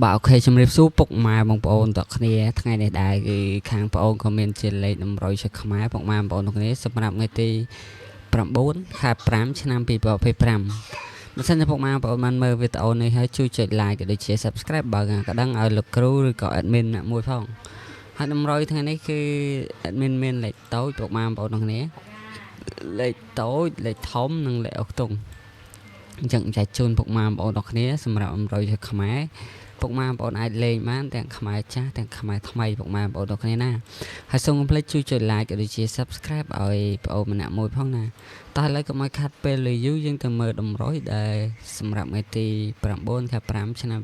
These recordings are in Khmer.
បាទអូខេជំរាបសួរពុកម៉ែបងប្អូនទាំងគ្នាថ្ងៃនេះដែរគឺខាងបងប្អូនក៏មានជាលេខតម្រុយជាខ្មែរពុកម៉ែបងប្អូនទាំងគ្នាសម្រាប់ថ្ងៃទី9ខែ5ឆ្នាំ2025បើសិនជាពុកម៉ែបងប្អូនបានមើលវីដេអូនេះហើយជួយចុច like ក៏ដូចជា subscribe បើក៏ដឹងឲ្យលោកគ្រូឬក៏ admin អ្នកមួយផងហើយតម្រុយថ្ងៃនេះគឺ admin មានលេខតូចពុកម៉ែបងប្អូនទាំងគ្នាលេខតូចលេខធំនិងលេខអុកតុងអញ្ចឹងចែកជូនពុកម៉ែបងប្អូនទាំងគ្នាសម្រាប់តម្រុយជាខ្មែរពុកម៉ែបងប្អូនអាចលេងបានទាំងខ្មែរចាស់ទាំងខ្មែរថ្មីពុកម៉ែបងប្អូនទាំងគ្នាណាហើយសូមកុំភ្លេចជួយចុច like ក៏ដូចជា subscribe ឲ្យបងប្អូនម្នាក់មួយផងណាតោះឥឡូវកុំឲ្យខាត់ពេលលឺយូរយើងទៅមើលតម្រុយដែលសម្រាប់ថ្ងៃទី9ខែ5ឆ្នាំ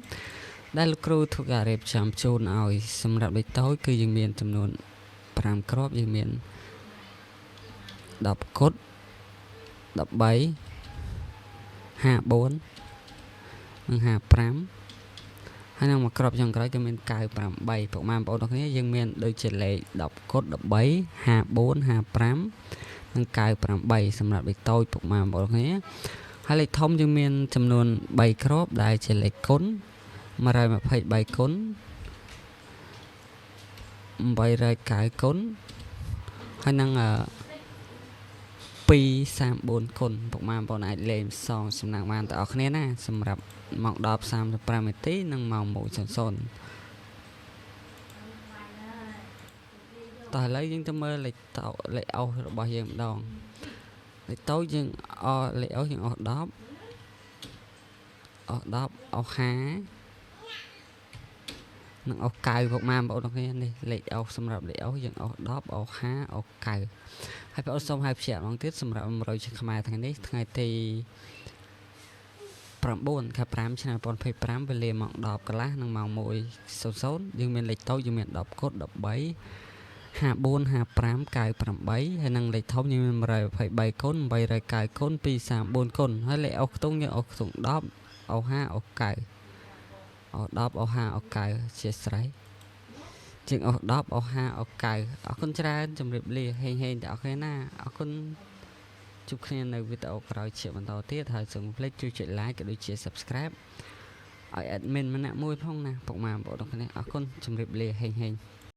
2025ដែលលោកគ្រូធ្វើការរៀបចំជូនឲ្យសម្រាប់លេខតូចគឺយើងមានចំនួន5គ្រាប់យើងមាន10គុត13 54និង55ហើយនឹងមួយគ្រាប់ចុងក្រោយគឺមាន98ពុកម៉ែបងប្អូនទាំងគ្នាយើងមានដូចជាលេខ10គុត13 54 55និង98សម្រាប់លេខតូចពុកម៉ែបងប្អូនទាំងគ្នាហើយលេខធំយើងមានចំនួន3គ្រាប់ដែលជាលេខគុណ123គុណ890គុណហើយនឹង234គុណពុកម៉ែបងប្អូនអាចលេងសងសំណាក់បានទាំងអស់គ្នាណាសម្រាប់ម៉ោង10:35នាទីនិងម៉ោង1:00តោះឥឡូវយើងទៅមើលលេខអុសរបស់យើងម្ដងលេខតូចយើងលេខអុសយើងអុស10អុស50និងអុស9ពុកម៉ែបងប្អូនទាំងគ្នានេះលេខអុសសម្រាប់លេខអុសយើងអុស10អុស50អុស9ហើយបងប្អូនសូមឲ្យព្យាម្ដងទៀតសម្រាប់100ជាខ្មែរថ្ងៃនេះថ្ងៃទី9ខែ5ឆ្នាំ2025វេលាម៉ោង10កន្លះនិងម៉ោង1:00យើងមានលេខតូចយើងមាន10គុត13 54 55 98ហើយនិងលេខធំយើងមាន123គុណ890គុណ234គុណហើយលេខអុសខ្ទង់យើងអុសខ្ទង់10អុស50អុស9អុស10អុស50អុស9ជាស្រ័យជាងអុស10អុស50អុស9អរគុណច្រើនជម្រាបលាហេងទាំងអស់គ្នាណាអរគុណជួបគ្នានៅវីដេអូក្រោយជាបន្តទៀតហើយសូមកុំភ្លេចជួយចុច like ក៏ដូចជា subscribe ឲ្យ admin ម្នាក់មួយផងណាពុកម៉ែបងប្អូនទាំងគ្នាអរគុណជម្រាបលាហេង